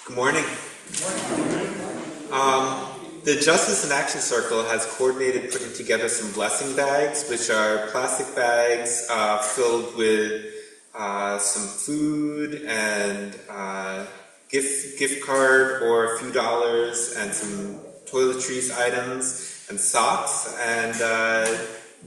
Good morning. The Justice in Action Circle has coordinated putting together some blessing bags, which are plastic bags filled with some food and gift card or a few dollars and some toiletries items and socks. And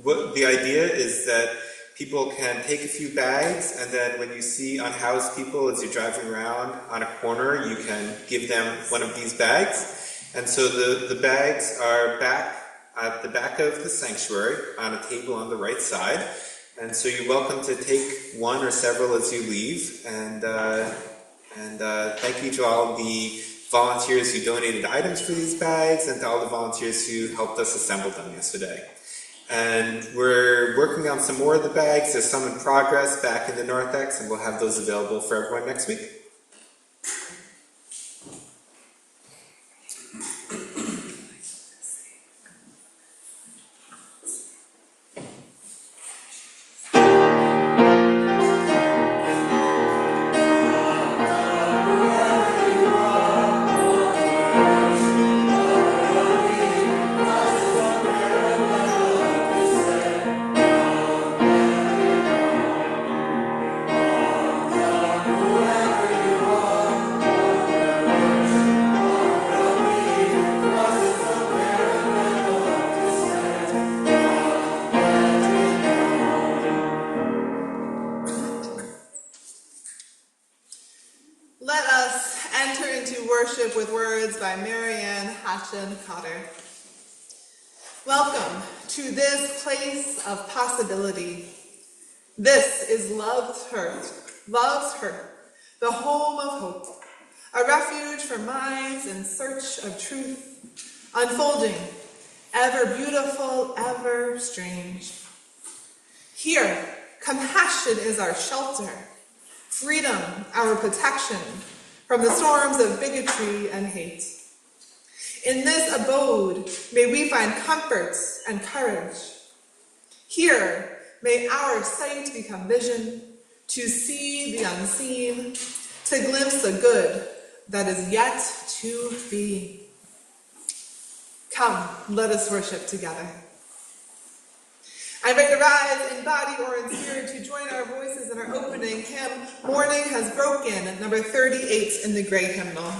what the idea is that people can take a few bags, and then when you see unhoused people as you're driving around on a corner, you can give them one of these bags. And so the bags are back at the back of the sanctuary on a table on the right side. And so you're welcome to take one or several as you leave. And thank you to all the volunteers who donated items for these bags and to all the volunteers who helped us assemble them yesterday. And we're working on some more of the bags. There's some in progress back in the Narthex, and we'll have those available for everyone next week. Welcome to this place of possibility. This is Love's Hearth, the home of hope, a refuge for minds in search of truth, unfolding, ever beautiful, ever strange. Here, compassion is our shelter, freedom our protection from the storms of bigotry and hate. In this abode, may we find comfort and courage. Here, may our sight become vision, to see the unseen, to glimpse the good that is yet to be. Come, let us worship together. I invite you to rise in body or in spirit to join our voices in our opening hymn, Morning Has Broken, at number 38 in the Gray Hymnal.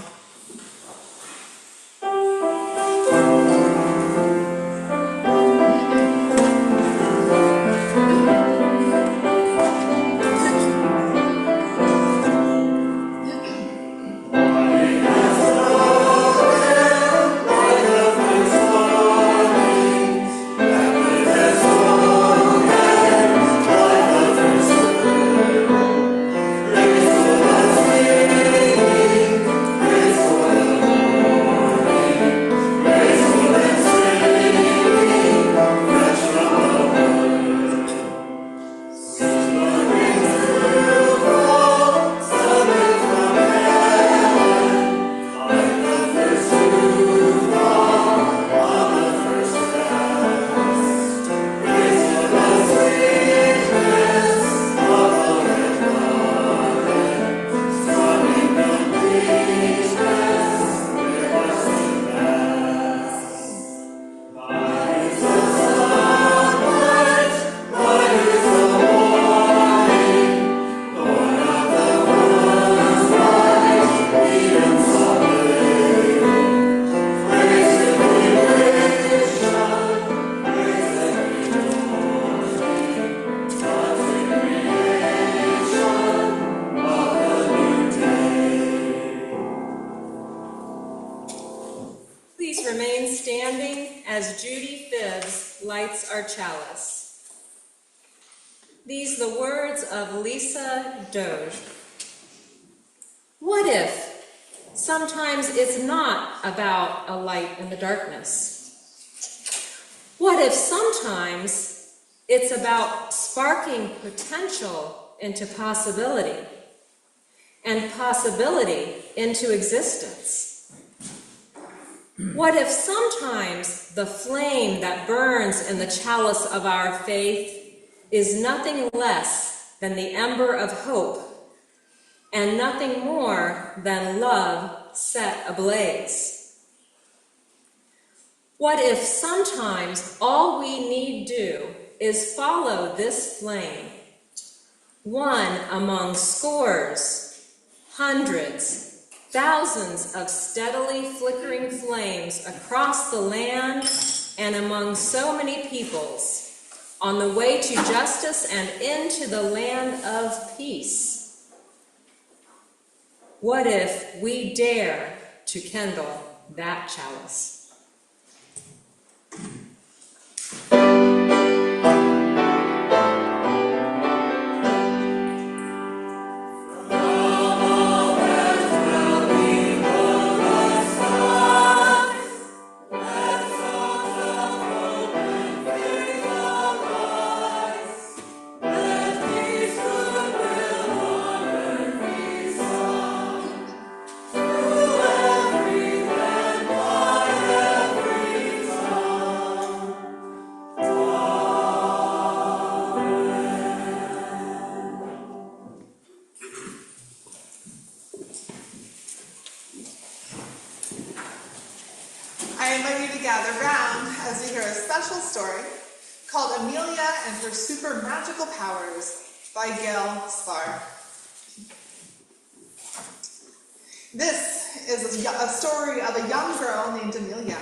These the words of Lisa Doge. What if sometimes it's not about a light in the darkness? What if sometimes it's about sparking potential into possibility and possibility into existence? What if sometimes the flame that burns in the chalice of our faith is nothing less than the ember of hope and nothing more than love set ablaze. What if sometimes all we need do is follow this flame, one among scores, hundreds, thousands of steadily flickering flames across the land and among so many peoples, on the way to justice and into the land of peace? What if we dare to kindle that chalice? I invite you to gather round as we hear a special story called Amelia and Her Super Magical Powers by Gail Spar. This is a story of a young girl named Amelia.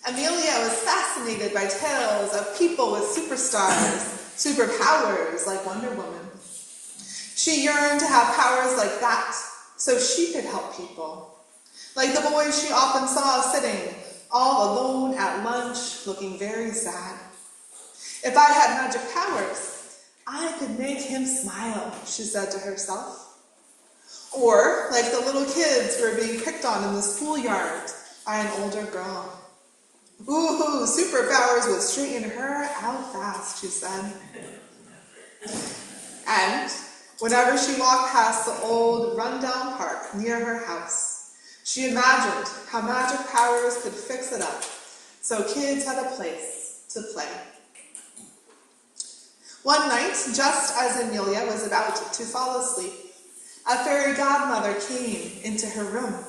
Amelia was fascinated by tales of people with superpowers like Wonder Woman. She yearned to have powers like that so she could help people. Like the boy she often saw sitting all alone at lunch, looking very sad. If I had magic powers, I could make him smile, she said to herself. Or like the little kids who were being picked on in the schoolyard by an older girl. Ooh, superpowers would straighten her out fast, she said. And whenever she walked past the old rundown park near her house, she imagined how magic powers could fix it up so kids had a place to play. One night, just as Amelia was about to fall asleep, a fairy godmother came into her room.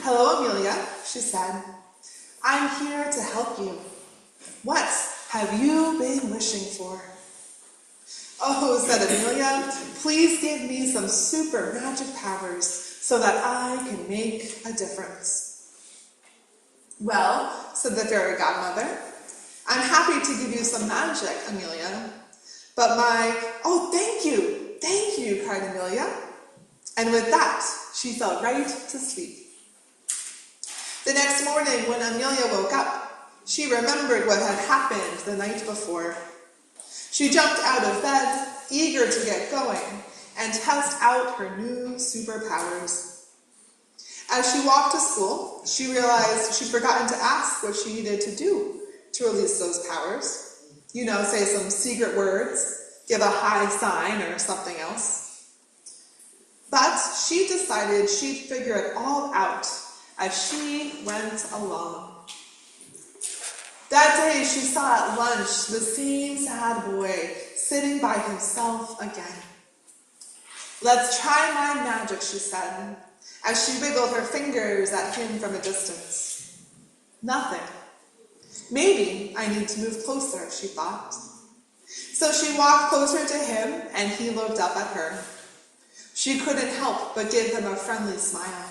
"Hello, Amelia," she said. "I'm here to help you. What have you been wishing for?" "Oh," said Amelia, "please give me some super magic powers so that I can make a difference." "Well," said the fairy godmother, "I'm happy to give you some magic, Amelia, but "Oh, thank you, cried Amelia. And with that, she fell right to sleep. The next morning, when Amelia woke up, she remembered what had happened the night before. She jumped out of bed, eager to get going, and test out her new superpowers. As she walked to school, she realized she'd forgotten to ask what she needed to do to release those powers. Say some secret words, give a high sign, or something else. But she decided she'd figure it all out as she went along. That day, she saw at lunch the same sad boy sitting by himself again. "Let's try my magic," she said, as she wiggled her fingers at him from a distance. Nothing. Maybe I need to move closer, she thought. So she walked closer to him, and he looked up at her. She couldn't help but give him a friendly smile.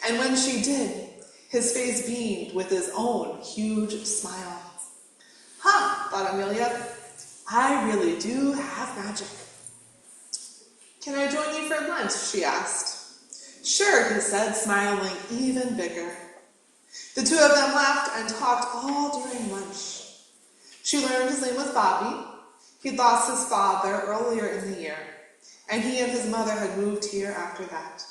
And when she did, his face beamed with his own huge smile. "Huh," thought Amelia, "I really do have magic." "Can I join you for lunch?" she asked. "Sure," he said, smiling even bigger. The two of them laughed and talked all during lunch. She learned his name was Bobby. He'd lost his father earlier in the year, and he and his mother had moved here after that.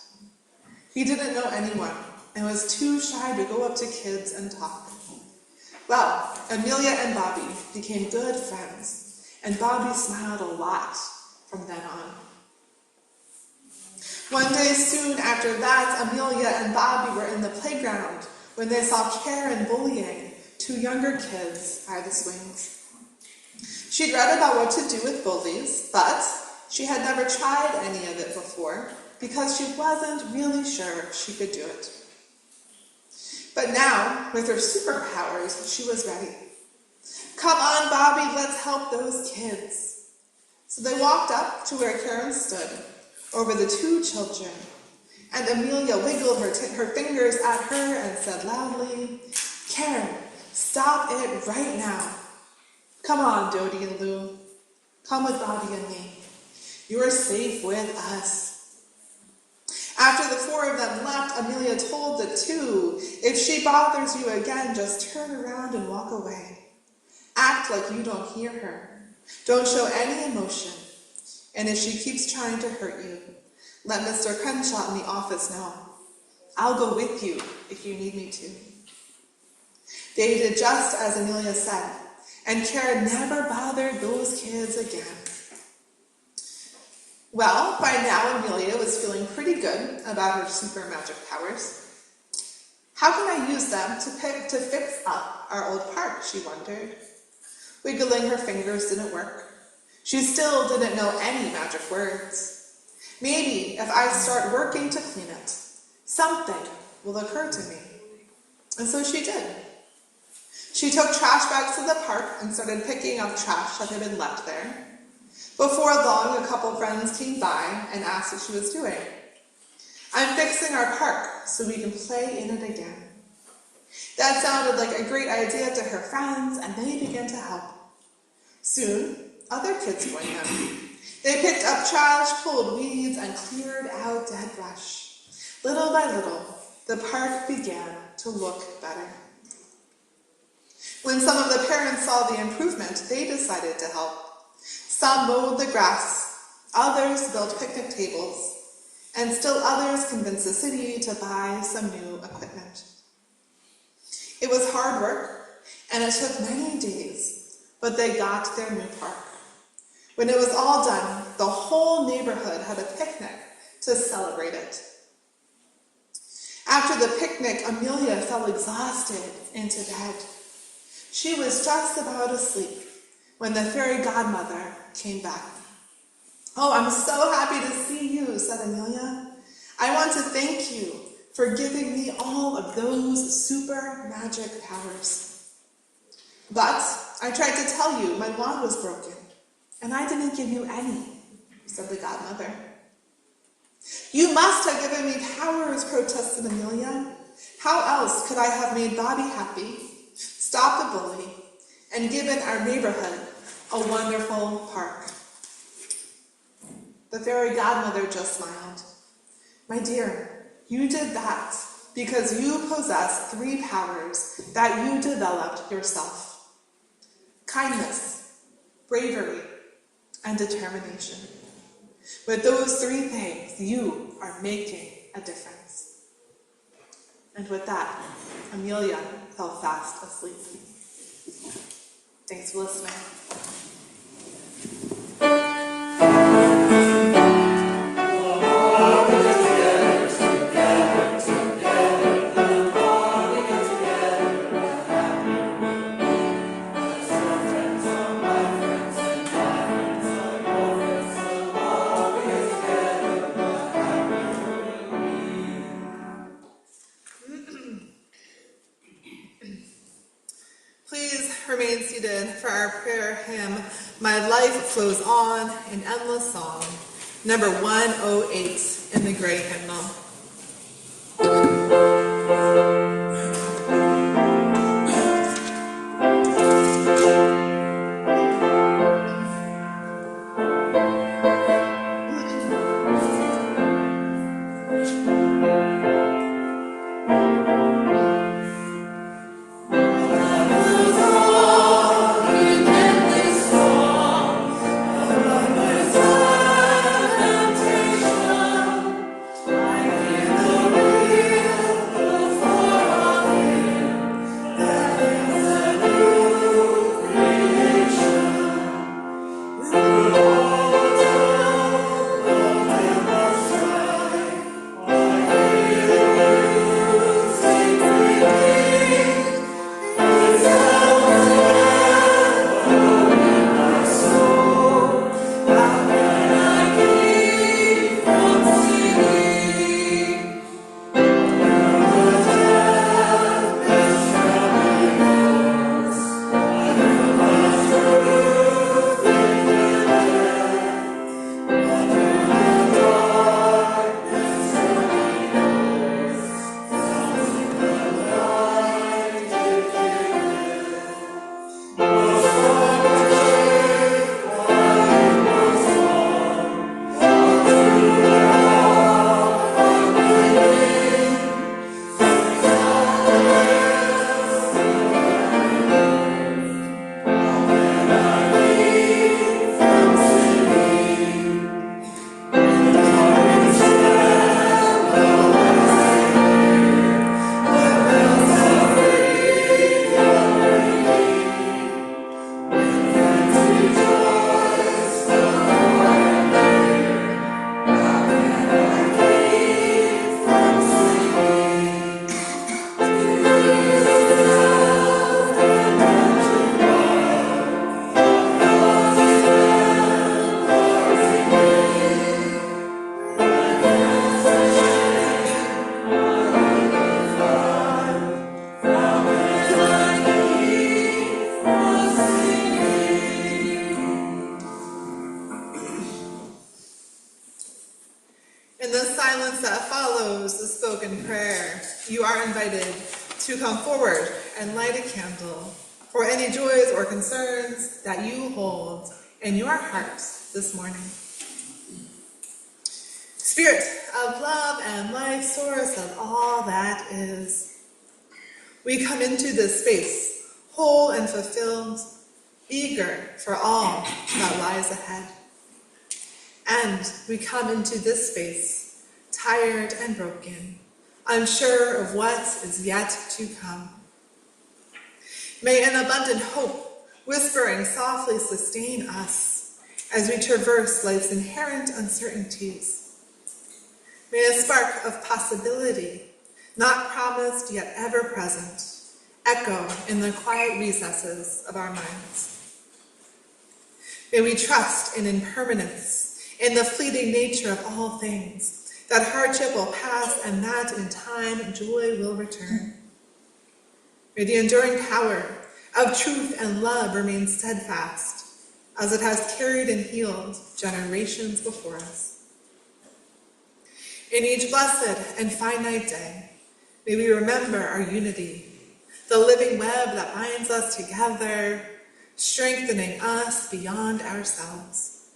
He didn't know anyone and was too shy to go up to kids and talk. Well, Amelia and Bobby became good friends, and Bobby smiled a lot from then on. One day soon after that, Amelia and Bobby were in the playground when they saw Karen bullying two younger kids by the swings. She'd read about what to do with bullies, but she had never tried any of it before, because she wasn't really sure she could do it. But now, with her superpowers, she was ready. Come on, Bobby, let's help those kids. So they walked up to where Karen stood, over the two children, and Amelia wiggled her fingers at her and said loudly, Karen, stop it right now. Come on, Dodie and Lou. Come with Bobby and me. You are safe with us. After the four of them left, Amelia told the two, if she bothers you again, just turn around and walk away. Act like you don't hear her. Don't show any emotion. And if she keeps trying to hurt you, let Mr. Crenshaw in the office know. I'll go with you if you need me to. They did just as Amelia said, and Karen never bothered those kids again. Well, by now Amelia was feeling pretty good about her super magic powers. How can I use them to fix up our old park, she wondered. Wiggling her fingers didn't work. She still didn't know any magic words. Maybe if I start working to clean it, something will occur to me. And so she did. She took trash bags to the park and started picking up trash that had been left there. Before long, a couple friends came by and asked what she was doing. I'm fixing our park so we can play in it again. That sounded like a great idea to her friends, and they began to help. Soon, other kids joined them. They picked up trash, pulled weeds, and cleared out dead brush. Little by little, the park began to look better. When some of the parents saw the improvement, they decided to help. Some mowed the grass, others built picnic tables, and still others convinced the city to buy some new equipment. It was hard work, and it took many days, but they got their new park. When it was all done, the whole neighborhood had a picnic to celebrate it. After the picnic, Amelia fell exhausted into bed. She was just about asleep when the fairy godmother came back. Oh, I'm so happy to see you, said Amelia. I want to thank you for giving me all of those super magic powers. But I tried to tell you my wand was broken, and I didn't give you any, said the godmother. You must have given me powers, protested Amelia. How else could I have made Bobby happy, stopped a bully, and given our neighborhood a wonderful park? The fairy godmother just smiled. My dear, you did that because you possess 3 powers that you developed yourself: kindness, bravery, and determination. With those 3 things, you are making a difference. And with that, Amelia fell fast asleep. Thanks for listening. Please remain seated for our prayer hymn, My Life Flows On in Endless Song, number 108 in the Gray Hymnal. I silence that follows the spoken prayer, you are invited to come forward and light a candle for any joys or concerns that you hold in your heart this morning. Spirit of love and life, source of all that is, we come into this space whole and fulfilled, eager for all that lies ahead. And we come into this space tired and broken, unsure of what is yet to come. May an abundant hope, whispering softly, sustain us as we traverse life's inherent uncertainties. May a spark of possibility, not promised yet ever present, echo in the quiet recesses of our minds. May we trust in impermanence, in the fleeting nature of all things, that hardship will pass and that in time joy will return. May the enduring power of truth and love remain steadfast, as it has carried and healed generations before us. In each blessed and finite day, may we remember our unity, the living web that binds us together, strengthening us beyond ourselves.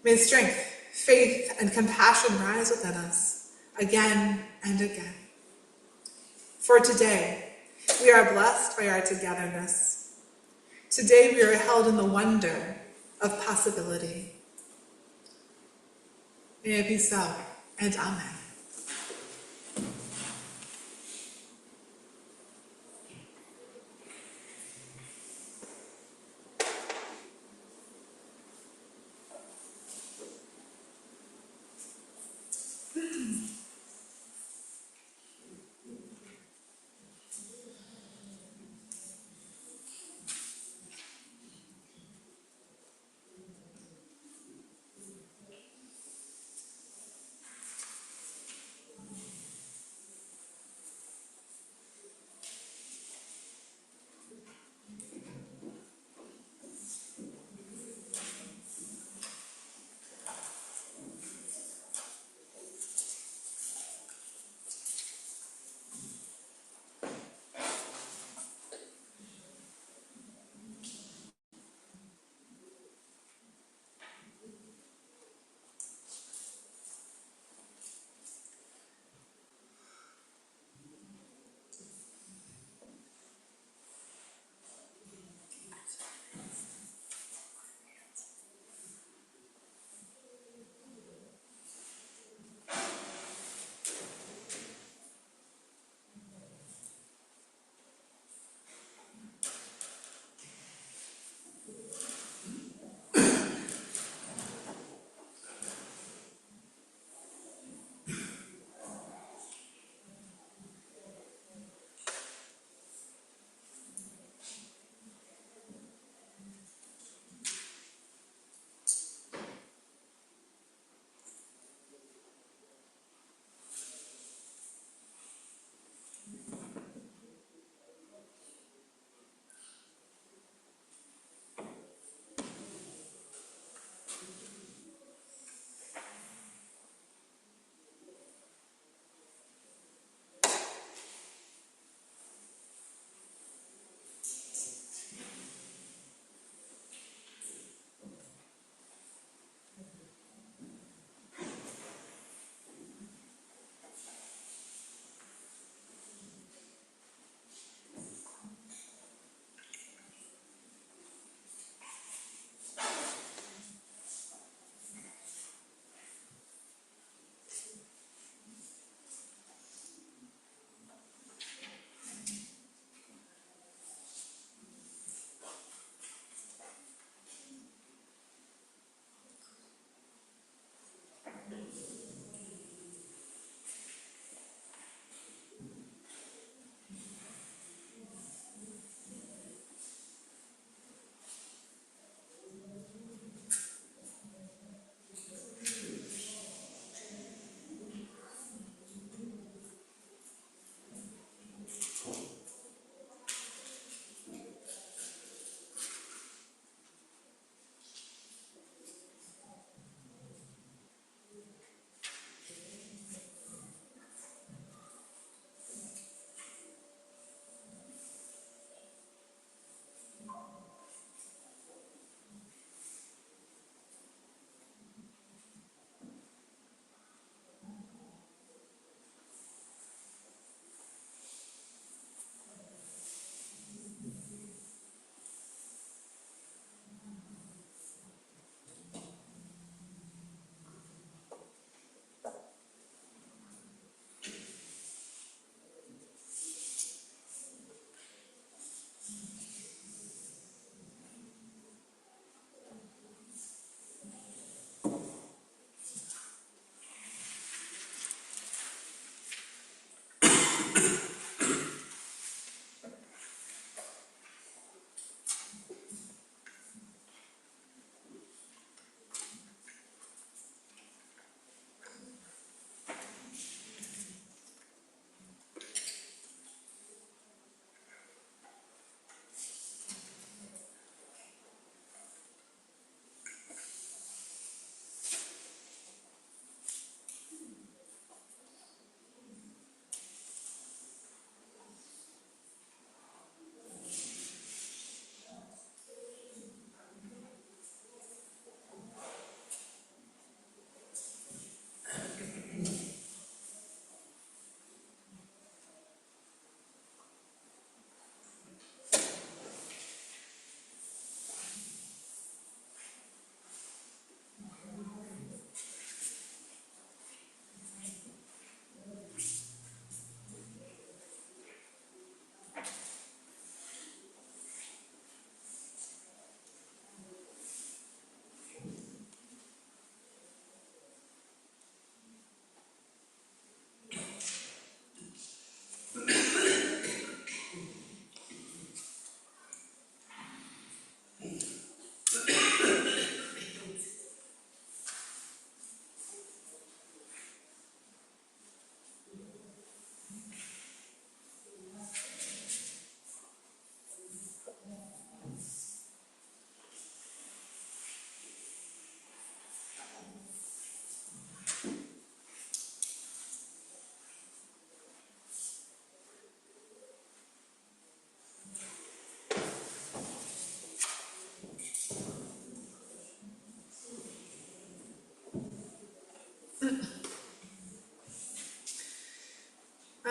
May strength, faith, and compassion rise within us again and again. For today, we are blessed by our togetherness. Today, we are held in the wonder of possibility. May it be so, and amen.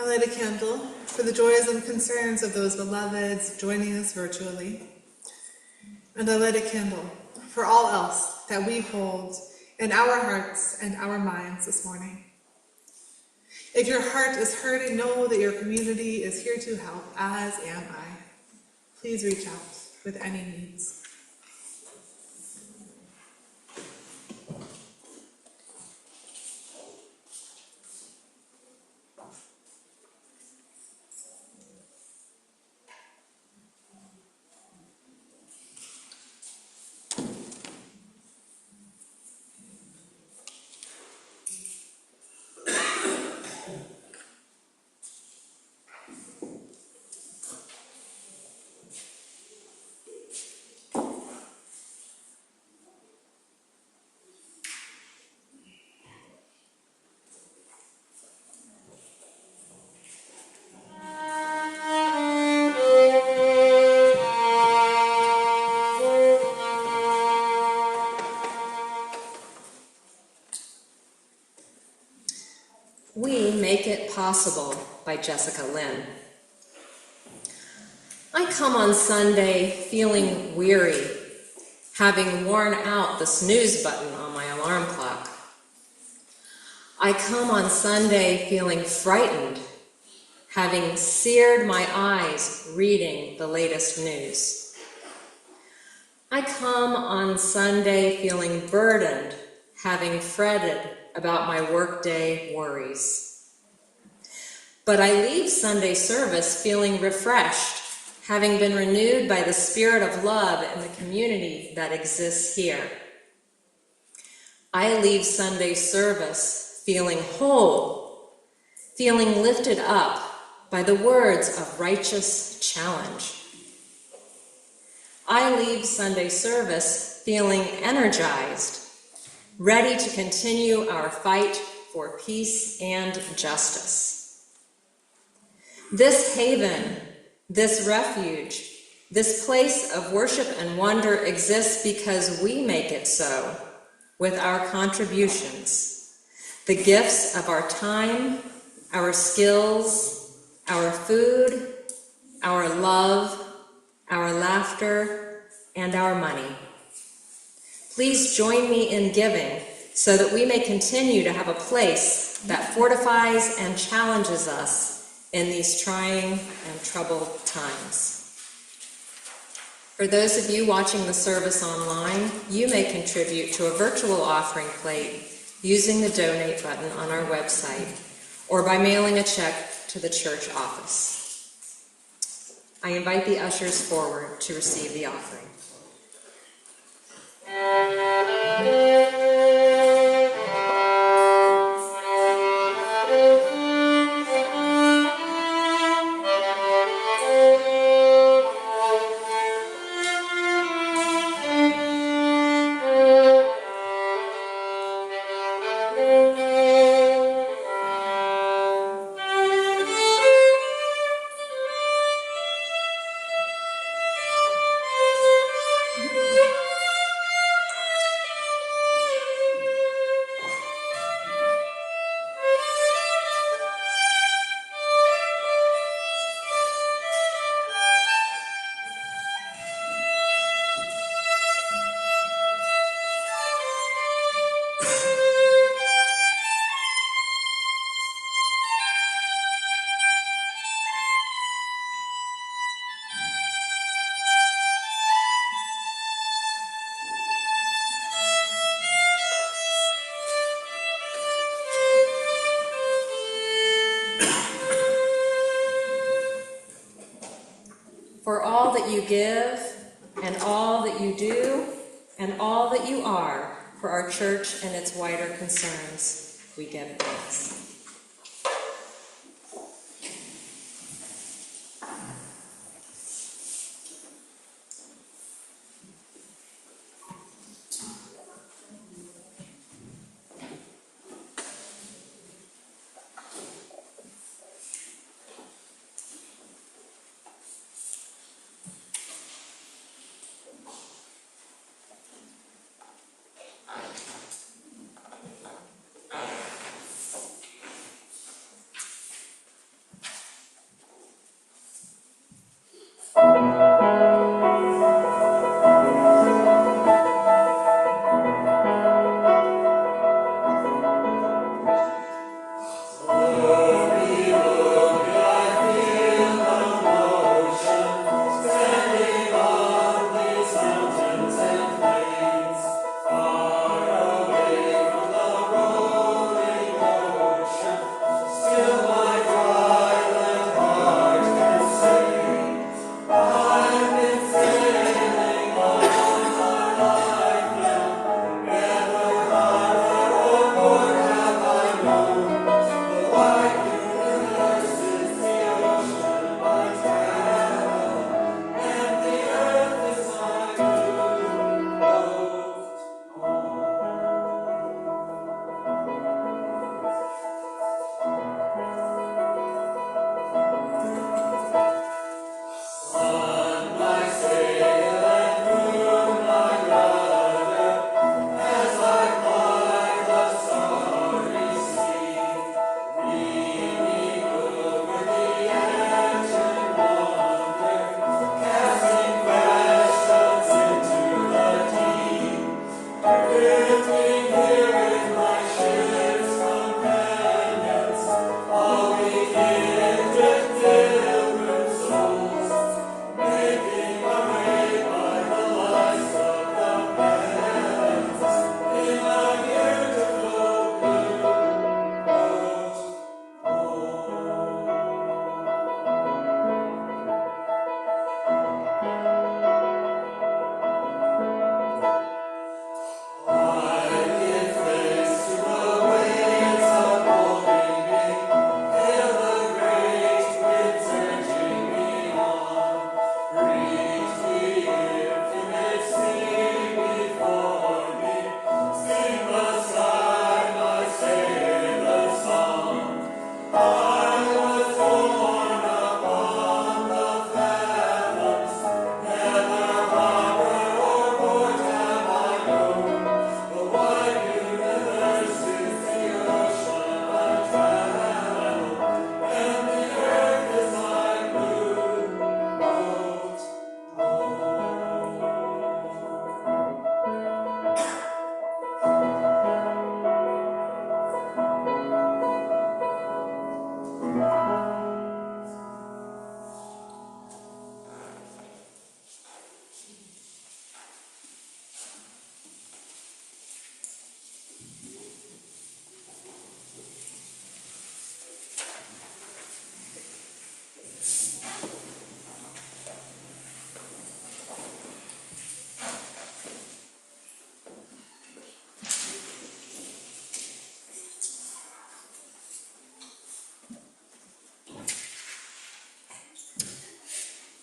light a candle for the joys and concerns of those beloveds joining us virtually. And I light a candle for all else that we hold in our hearts and our minds this morning. If your heart is hurting, know that your community is here to help, as am I. Please reach out with any needs. We Make It Possible by Jessica Lynn. I come on Sunday feeling weary, having worn out the snooze button on my alarm clock. I come on Sunday feeling frightened, having seared my eyes reading the latest news. I come on Sunday feeling burdened, having fretted about my workday worries. But I leave Sunday service feeling refreshed, having been renewed by the spirit of love in the community that exists here. I leave Sunday service feeling whole, feeling lifted up by the words of righteous challenge. I leave Sunday service feeling energized, ready to continue our fight for peace and justice. This haven, this refuge, this place of worship and wonder exists because we make it so with our contributions, the gifts of our time, our skills, our food, our love, our laughter, and our money. Please join me in giving so that we may continue to have a place that fortifies and challenges us in these trying and troubled times. For those of you watching the service online, you may contribute to a virtual offering plate using the donate button on our website or by mailing a check to the church office. I invite the ushers forward to receive the offering. For all that you give, and all that you do, and all that you are for our church and its wider concerns, we give thanks.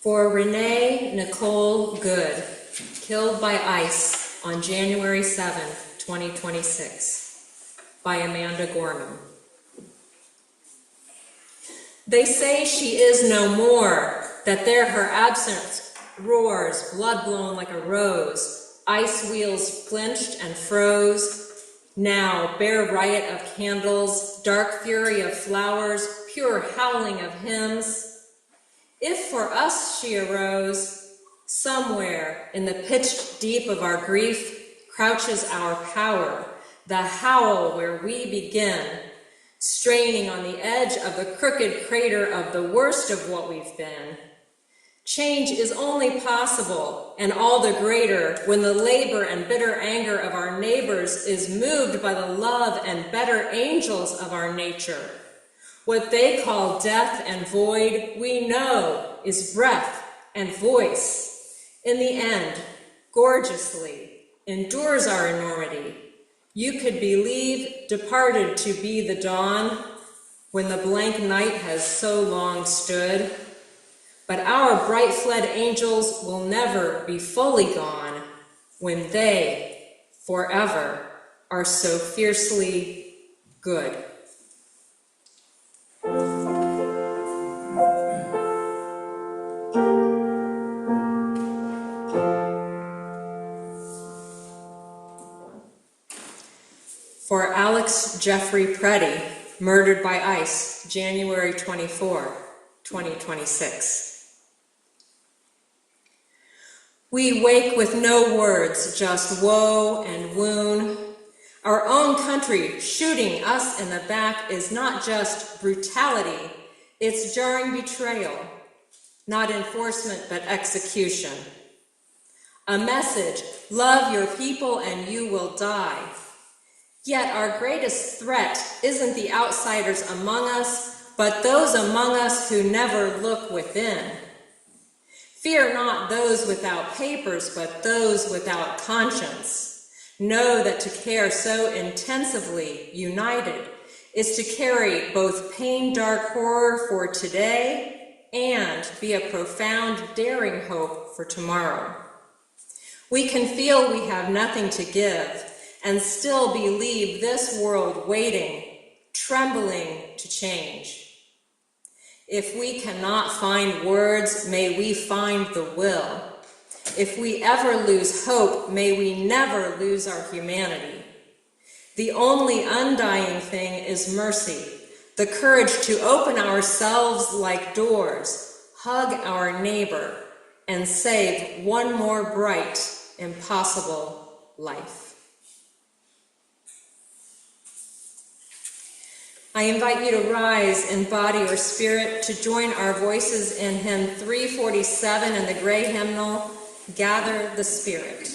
For Renee Nicole Good, killed by ice on January 7, 2026, by Amanda Gorman. They say she is no more, that there her absence roars, blood blown like a rose, ice wheels flinched and froze. Now, bare riot of candles, dark fury of flowers, pure howling of hymns. If for us she arose, somewhere in the pitched deep of our grief crouches our power, the howl where we begin, straining on the edge of the crooked crater of the worst of what we've been. Change is only possible, and all the greater, when the labor and bitter anger of our neighbors is moved by the love and better angels of our nature. What they call death and void, we know is breath and voice. In the end, gorgeously, endures our enormity. You could believe departed to be the dawn when the blank night has so long stood. But our bright fled angels will never be fully gone when they, forever, are so fiercely good. For Alex Jeffrey Preddy, murdered by ice, January 24, 2026. We wake with no words, just woe and wound. Our own country shooting us in the back is not just brutality, it's jarring betrayal, not enforcement but execution. A message, love your people and you will die. Yet our greatest threat isn't the outsiders among us, but those among us who never look within. Fear not those without papers, but those without conscience. Know that to care so intensively united is to carry both pain, dark horror for today and be a profound, daring hope for tomorrow. We can feel we have nothing to give and still believe this world waiting, trembling to change. If we cannot find words, may we find the will. If we ever lose hope, may we never lose our humanity. The only undying thing is mercy, the courage to open ourselves like doors, hug our neighbor, and save one more bright, impossible life. I invite you to rise in body or spirit to join our voices in hymn 347 and the gray hymnal, Gather the Spirit.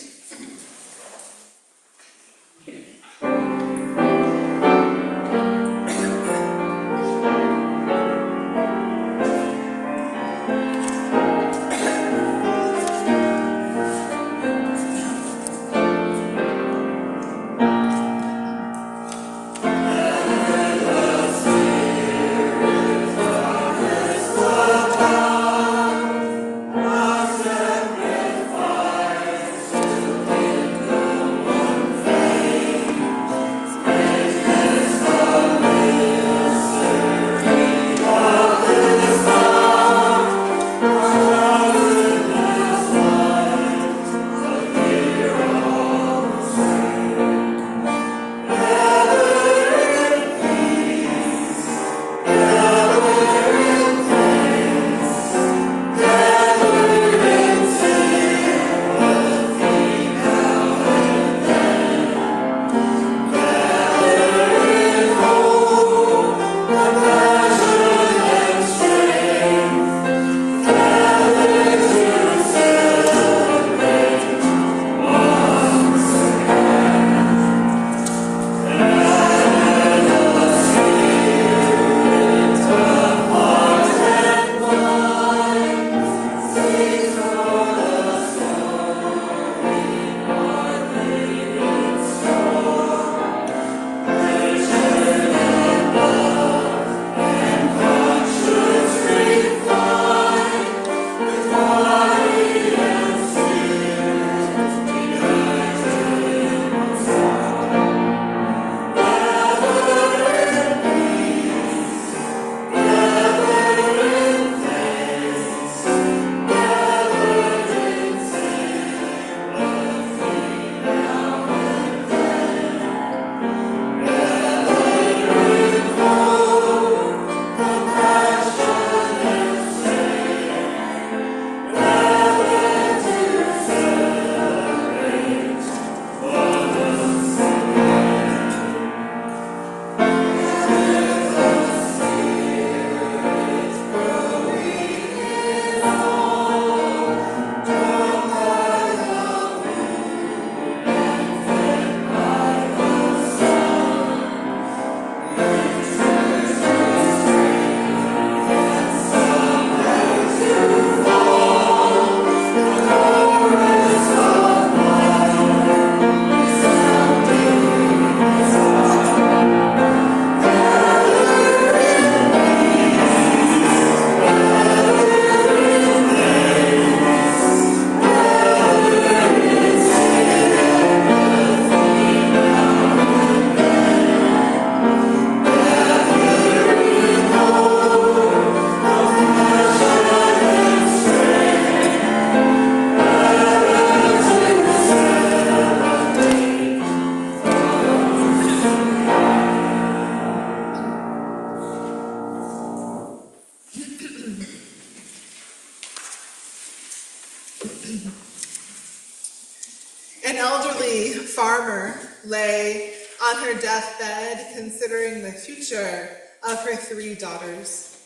farmer lay on her deathbed considering the future of her 3 daughters.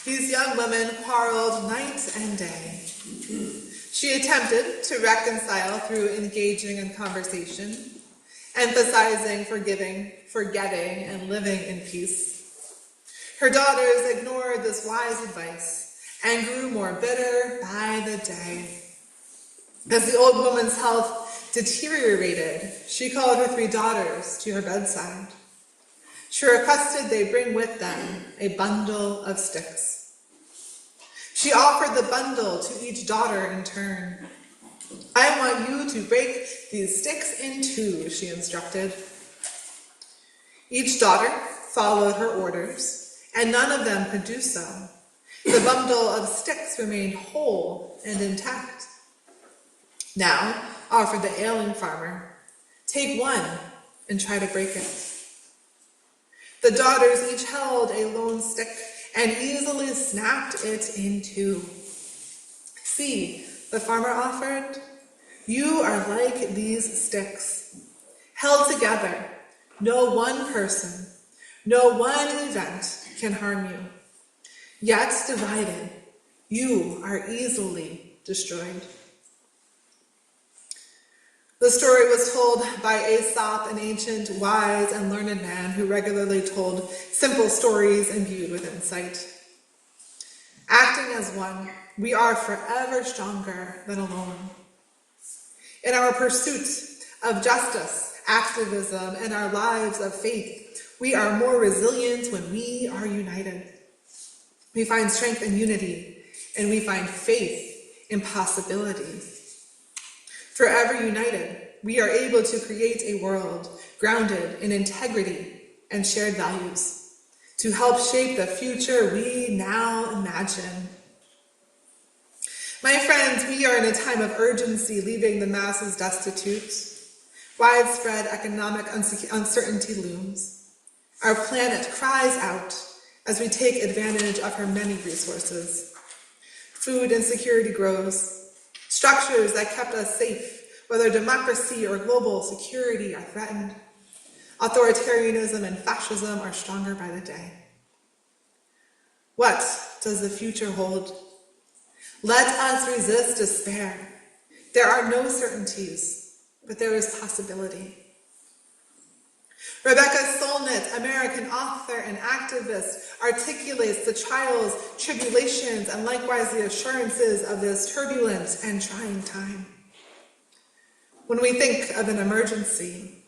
These young women quarreled night and day. She attempted to reconcile through engaging in conversation, emphasizing forgiving, forgetting, and living in peace. Her daughters ignored this wise advice and grew more bitter by the day. As the old woman's health deteriorated, she called her 3 daughters to her bedside. She requested they bring with them a bundle of sticks. She offered the bundle to each daughter in turn. "I want you to break these sticks in 2, she instructed. Each daughter followed her orders, and none of them could do so. The bundle of sticks remained whole and intact. "Now," offered the ailing farmer, "take one and try to break it." The daughters each held a lone stick and easily snapped it in 2. "See," the farmer offered, "you are like these sticks. Held together, no one person, no one event can harm you. Yet divided, you are easily destroyed." The story was told by Aesop, an ancient, wise, and learned man who regularly told simple stories imbued with insight. Acting as one, we are forever stronger than alone. In our pursuit of justice, activism, and our lives of faith, we are more resilient when we are united. We find strength in unity, and we find faith in possibility. Forever united, we are able to create a world grounded in integrity and shared values to help shape the future we now imagine. My friends, we are in a time of urgency, leaving the masses destitute. Widespread economic uncertainty looms. Our planet cries out as we take advantage of her many resources. Food insecurity grows. Structures that kept us safe, whether democracy or global security, are threatened. Authoritarianism and fascism are stronger by the day. What does the future hold? Let us resist despair. There are no certainties, but there is possibility. Rebecca Solnit, American author and activist, articulates the trials, tribulations, and likewise the assurances of this turbulent and trying time. When we think of an emergency,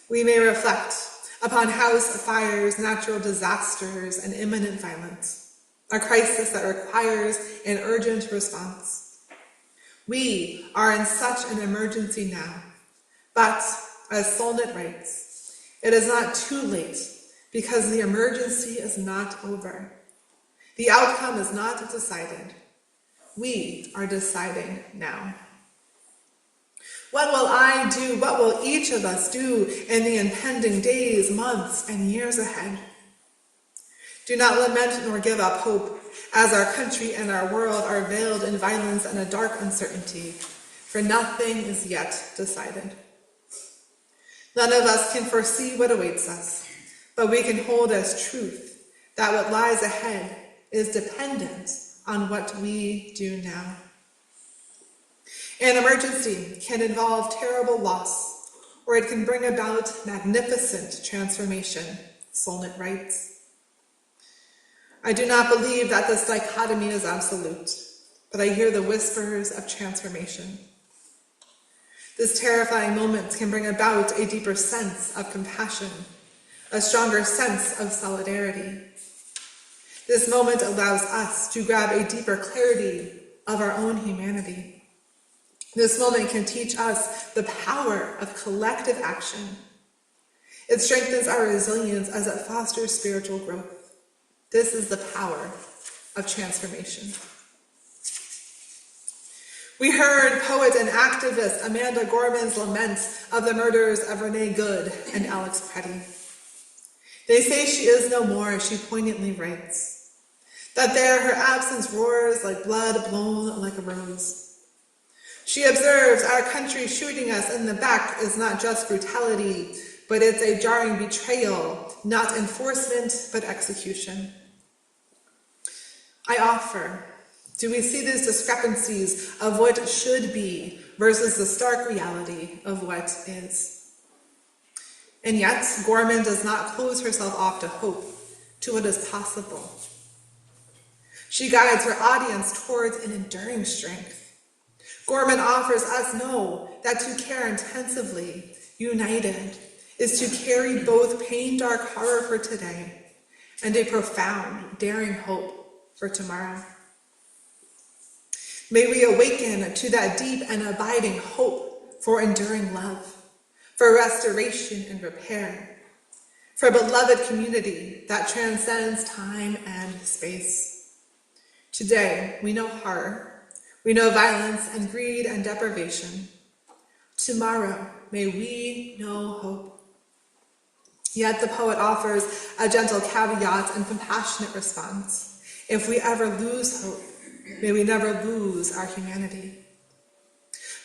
we may reflect upon house fires, natural disasters, and imminent violence, a crisis that requires an urgent response. We are in such an emergency now, but as Solnit writes, it is not too late because the emergency is not over. The outcome is not decided. We are deciding now. What will I do? What will each of us do in the impending days, months, and years ahead? Do not lament nor give up hope, as our country and our world are veiled in violence and a dark uncertainty, for nothing is yet decided. None of us can foresee what awaits us, but we can hold as truth that what lies ahead is dependent on what we do now. An emergency can involve terrible loss, or it can bring about magnificent transformation, Solnit writes. I do not believe that this dichotomy is absolute, but I hear the whispers of transformation. This terrifying moment can bring about a deeper sense of compassion, a stronger sense of solidarity. This moment allows us to grab a deeper clarity of our own humanity. This moment can teach us the power of collective action. It strengthens our resilience as it fosters spiritual growth. This is the power of transformation. We heard poet and activist Amanda Gorman's lament of the murders of Renee Good and Alex Pretty. They say she is no more, she poignantly writes, that there her absence roars like blood blown like a rose. She observes our country shooting us in the back is not just brutality, but it's a jarring betrayal, not enforcement, but execution. I offer, do we see these discrepancies of what should be versus the stark reality of what is? And yet, Gorman does not close herself off to hope, to what is possible. She guides her audience towards an enduring strength. Gorman offers us know that to care intensively, united, is to carry both pain, dark horror for today and a profound, daring hope for tomorrow. May we awaken to that deep and abiding hope for enduring love, for restoration and repair, for beloved community that transcends time and space. Today, we know horror. We know violence and greed and deprivation. Tomorrow, may we know hope. Yet the poet offers a gentle caveat and compassionate response. If we ever lose hope, may we never lose our humanity.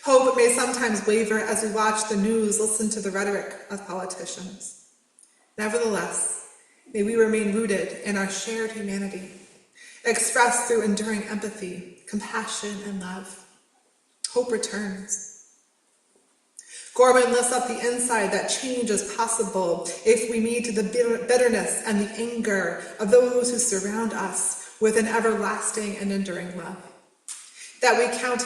Hope may sometimes waver as we watch the news, listen to the rhetoric of politicians. Nevertheless, may we remain rooted in our shared humanity, expressed through enduring empathy, compassion, and love. Hope returns. Gorman lifts up the insight that change is possible if we meet the bitterness and the anger of those who surround us with an everlasting and enduring love. That we counter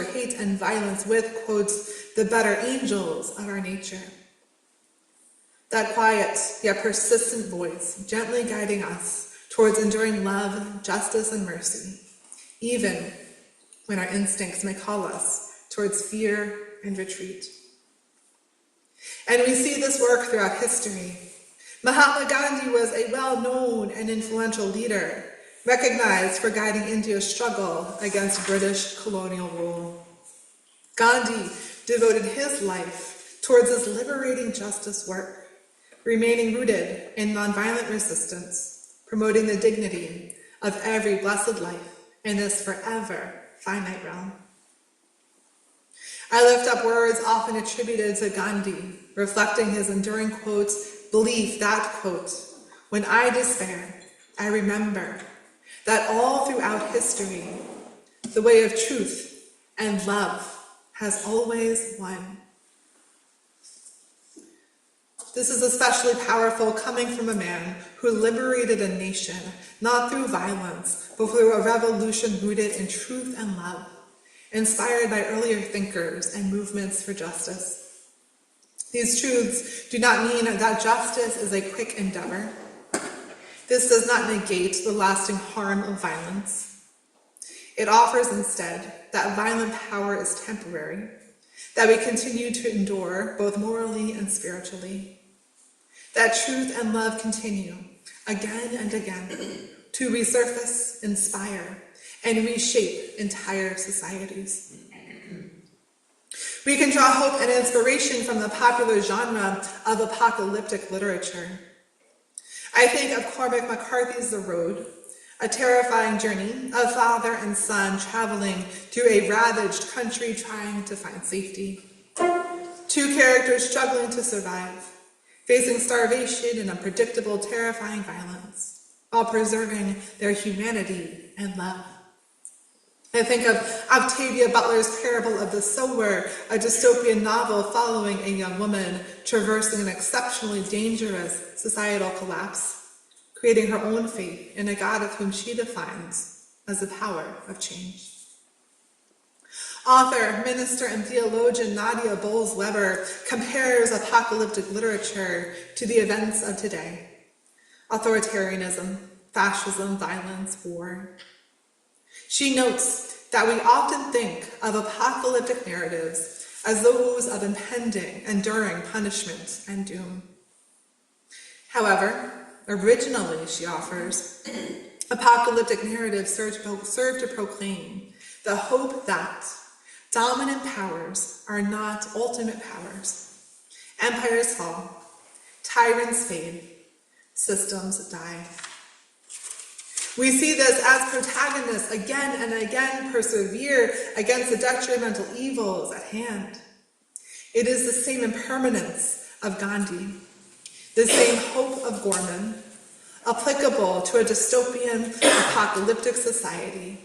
hate and violence with, quotes, the better angels of our nature. That quiet yet persistent voice gently guiding us towards enduring love, justice, and mercy, even when our instincts may call us towards fear and retreat. And we see this work throughout history. Mahatma Gandhi was a well-known and influential leader, recognized for guiding India's struggle against British colonial rule. Gandhi devoted his life towards this liberating justice work, remaining rooted in nonviolent resistance, promoting the dignity of every blessed life in this forever finite realm. I lift up words often attributed to Gandhi, reflecting his enduring quotes, belief that, quote, when I despair, I remember that all throughout history, the way of truth and love has always won. This is especially powerful coming from a man who liberated a nation, not through violence, but through a revolution rooted in truth and love, inspired by earlier thinkers and movements for justice. These truths do not mean that justice is a quick endeavor. This does not negate the lasting harm of violence. It offers instead that violent power is temporary, that we continue to endure both morally and spiritually, that truth and love continue again and again to resurface, inspire, and reshape entire societies. We can draw hope and inspiration from the popular genre of apocalyptic literature. I think of Cormac McCarthy's The Road, a terrifying journey of father and son traveling through a ravaged country trying to find safety. Two characters struggling to survive, facing starvation and unpredictable, terrifying violence, while preserving their humanity and love. I think of Octavia Butler's Parable of the Sower, a dystopian novel following a young woman traversing an exceptionally dangerous societal collapse, creating her own faith in a God of whom she defines as the power of change. Author, minister, and theologian Nadia Bowles-Weber compares apocalyptic literature to the events of today: authoritarianism, fascism, violence, war. She notes that we often think of apocalyptic narratives as those of impending, enduring punishment and doom. However, originally, she offers, apocalyptic narratives serve to proclaim the hope that dominant powers are not ultimate powers. Empires fall, tyrants fade, systems die. We see this as protagonists again and again persevere against the detrimental evils at hand. It is the same impermanence of Gandhi, the same hope of Gorman, applicable to a dystopian apocalyptic society,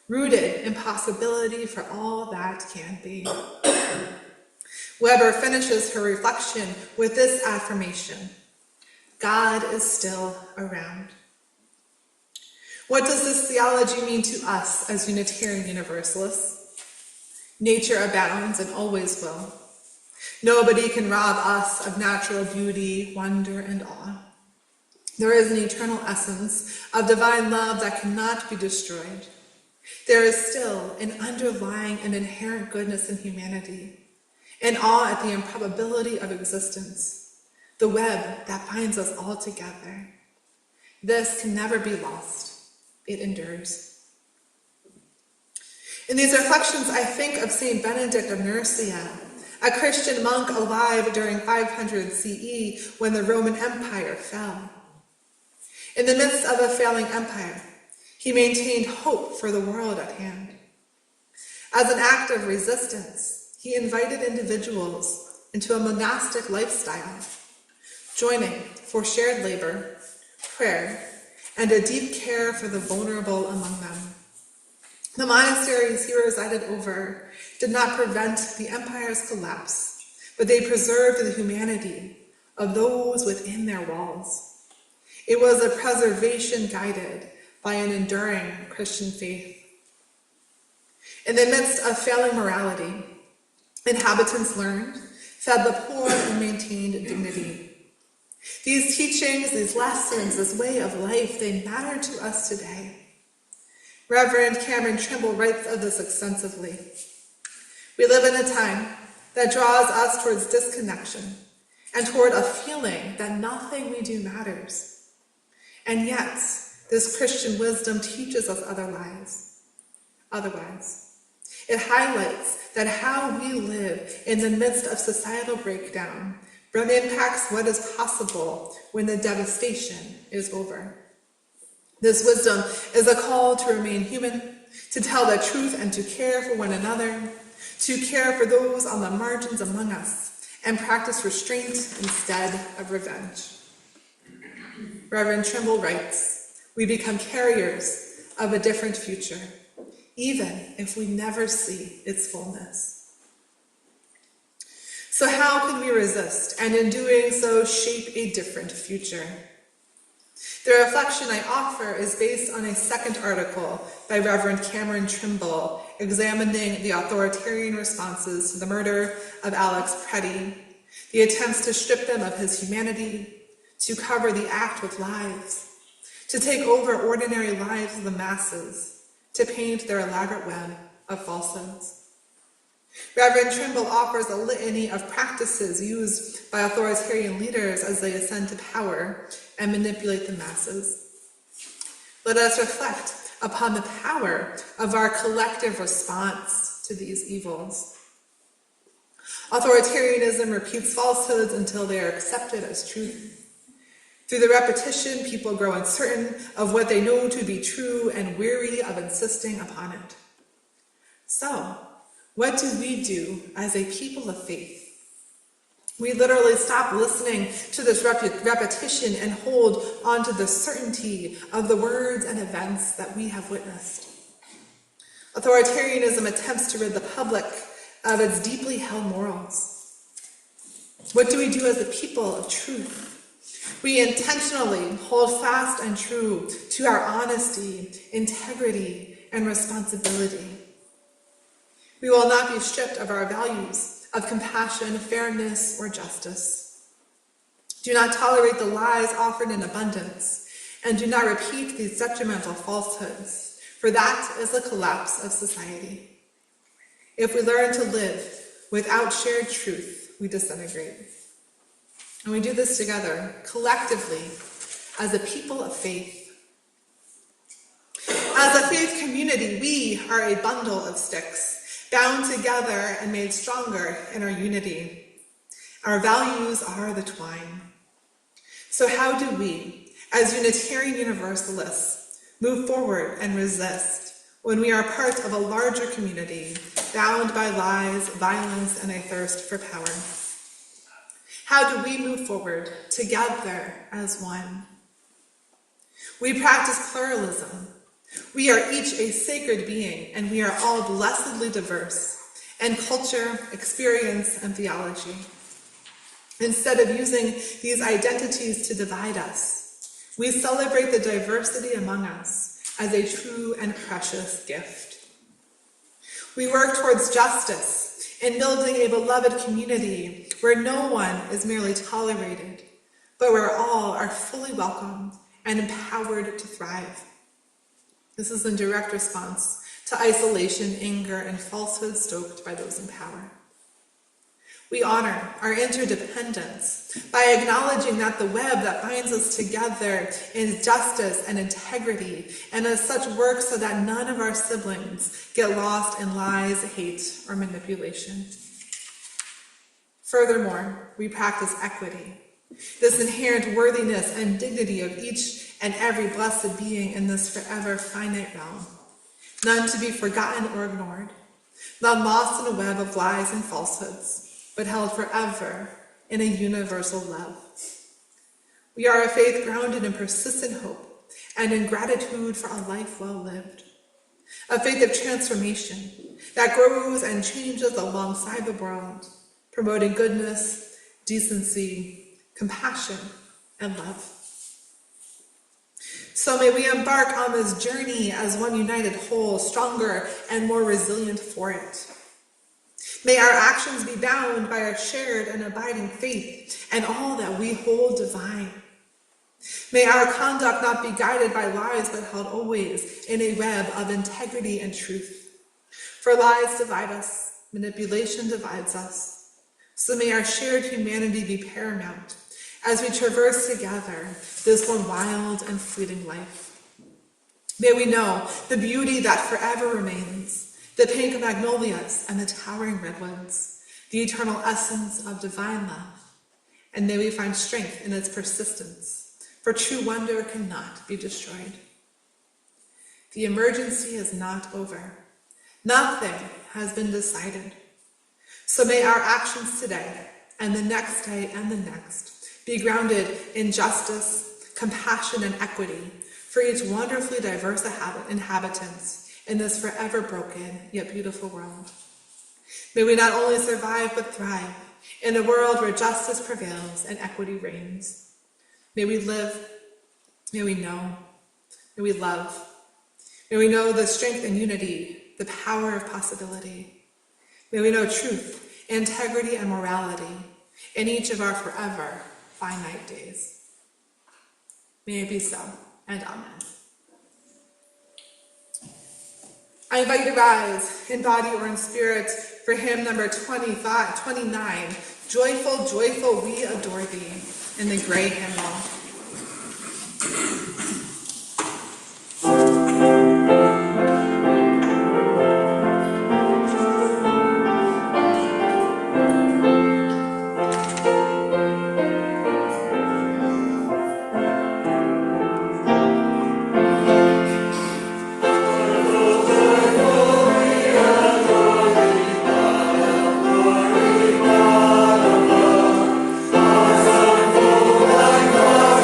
rooted in possibility for all that can be. Weber finishes her reflection with this affirmation: God is still around. What does this theology mean to us as Unitarian Universalists? Nature abounds and always will. Nobody can rob us of natural beauty, wonder, and awe. There is an eternal essence of divine love that cannot be destroyed. There is still an underlying and inherent goodness in humanity, an awe at the improbability of existence, the web that binds us all together. This can never be lost. It endures. In these reflections, I think of Saint Benedict of Nursia, a Christian monk alive during 500 CE when the Roman Empire fell. In the midst of a failing empire, he maintained hope for the world at hand. As an act of resistance, he invited individuals into a monastic lifestyle, joining for shared labor, prayer, and a deep care for the vulnerable among them. The monasteries he resided over did not prevent the empire's collapse, but they preserved the humanity of those within their walls. It was a preservation guided by an enduring Christian faith. In the midst of failing morality, inhabitants learned, fed the poor, and maintained dignity. These teachings, these lessons, this way of life, they matter to us today. Reverend Cameron Trimble writes of this extensively. We live in a time that draws us towards disconnection and toward a feeling that nothing we do matters. And yet, this Christian wisdom teaches us otherwise. It highlights that how we live in the midst of societal breakdown impacts what is possible when the devastation is over. This wisdom is a call to remain human, to tell the truth and to care for one another, to care for those on the margins among us, and practice restraint instead of revenge. Reverend Trimble writes, we become carriers of a different future, even if we never see its fullness. So how can we resist, and in doing so, shape a different future? The reflection I offer is based on a second article by Reverend Cameron Trimble, examining the authoritarian responses to the murder of Alex Preddy, the attempts to strip them of his humanity, to cover the act with lies, to take over ordinary lives of the masses, to paint their elaborate web of falsehoods. Reverend Trimble offers a litany of practices used by authoritarian leaders as they ascend to power and manipulate the masses. Let us reflect upon the power of our collective response to these evils. Authoritarianism repeats falsehoods until they are accepted as truth. Through the repetition, people grow uncertain of what they know to be true and weary of insisting upon it. So, what do we do as a people of faith? We literally stop listening to this repetition and hold on to the certainty of the words and events that we have witnessed. Authoritarianism attempts to rid the public of its deeply held morals. What do we do as a people of truth? We intentionally hold fast and true to our honesty, integrity, and responsibility. We will not be stripped of our values of compassion, fairness, or justice. Do not tolerate the lies offered in abundance, and do not repeat these detrimental falsehoods, for that is the collapse of society. If we learn to live without shared truth, we disintegrate. And we do this together, collectively, as a people of faith. As a faith community, we are a bundle of sticks, bound together and made stronger in our unity. Our values are the twine. So how do we, as Unitarian Universalists, move forward and resist when we are part of a larger community bound by lies, violence, and a thirst for power? How do we move forward together as one? We practice pluralism. We are each a sacred being, and we are all blessedly diverse in culture, experience, and theology. Instead of using these identities to divide us, we celebrate the diversity among us as a true and precious gift. We work towards justice in building a beloved community where no one is merely tolerated, but where all are fully welcomed and empowered to thrive. This is in direct response to isolation, anger, and falsehood stoked by those in power. We honor our interdependence by acknowledging that the web that binds us together is justice and integrity, and as such work so that none of our siblings get lost in lies, hate, or manipulation. Furthermore, we practice equity, this inherent worthiness and dignity of each and every blessed being in this forever finite realm, none to be forgotten or ignored, not lost in a web of lies and falsehoods, but held forever in a universal love. We are a faith grounded in persistent hope and in gratitude for a life well lived, a faith of transformation that grows and changes alongside the world, promoting goodness, decency, compassion, and love. So may we embark on this journey as one united whole, stronger and more resilient for it. May our actions be bound by our shared and abiding faith and all that we hold divine. May our conduct not be guided by lies, but held always in a web of integrity and truth. For lies divide us, manipulation divides us. So may our shared humanity be paramount as we traverse together this one wild and fleeting life. May we know the beauty that forever remains, the pink magnolias and the towering redwoods, the eternal essence of divine love, and may we find strength in its persistence, for true wonder cannot be destroyed. The emergency is not over. Nothing has been decided. So may our actions today and the next day and the next be grounded in justice, compassion, and equity for each wonderfully diverse inhabitants in this forever broken yet beautiful world. May we not only survive but thrive in a world where justice prevails and equity reigns. May we live, may we know, may we love, may we know the strength and unity, the power of possibility. May we know truth, integrity, and morality in each of our forever finite days. May it be so, and amen. I invite you to rise in body or in spirit for hymn number 29, Joyful, Joyful, We Adore Thee, in the gray hymnal. Like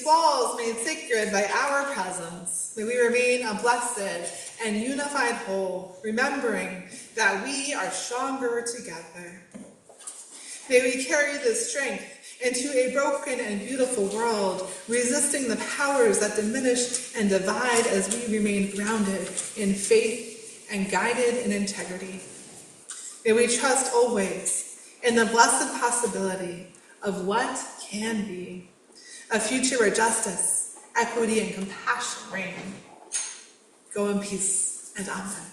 walls made sacred by our presence, may we remain a blessed and unified whole, remembering that we are stronger together. May we carry this strength into a broken and beautiful world, resisting the powers that diminish and divide as we remain grounded in faith and guided in integrity. May we trust always in the blessed possibility of what can be, a future where justice, equity, and compassion reign. Go in peace and amen.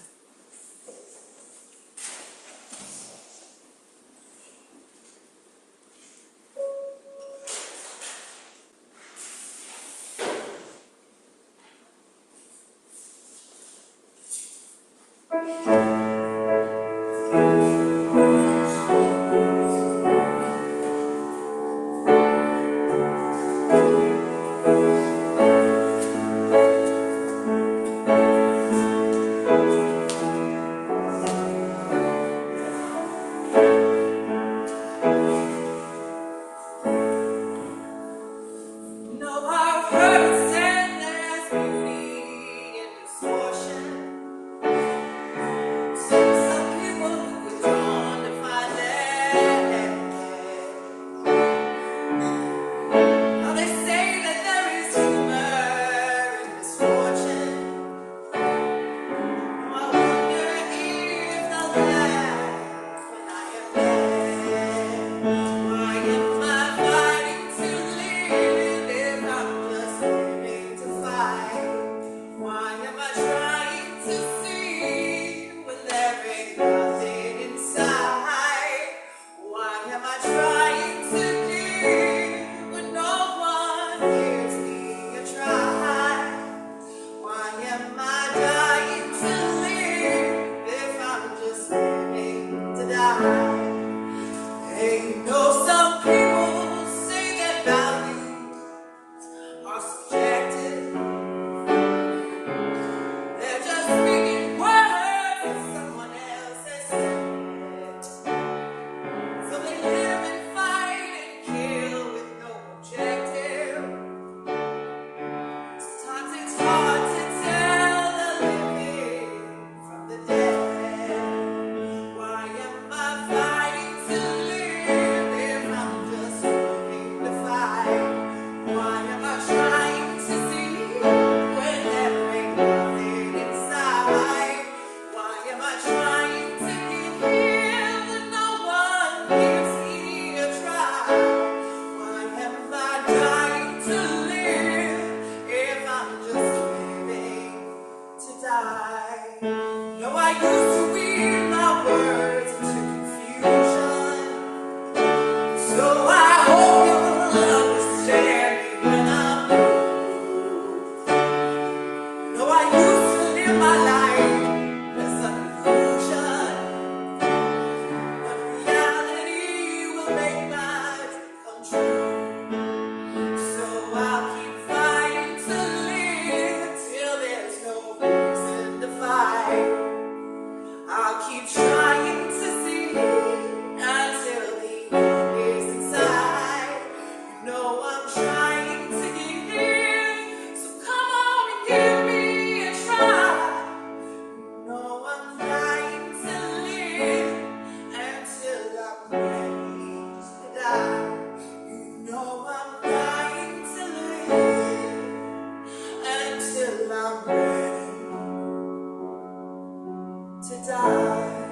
To die.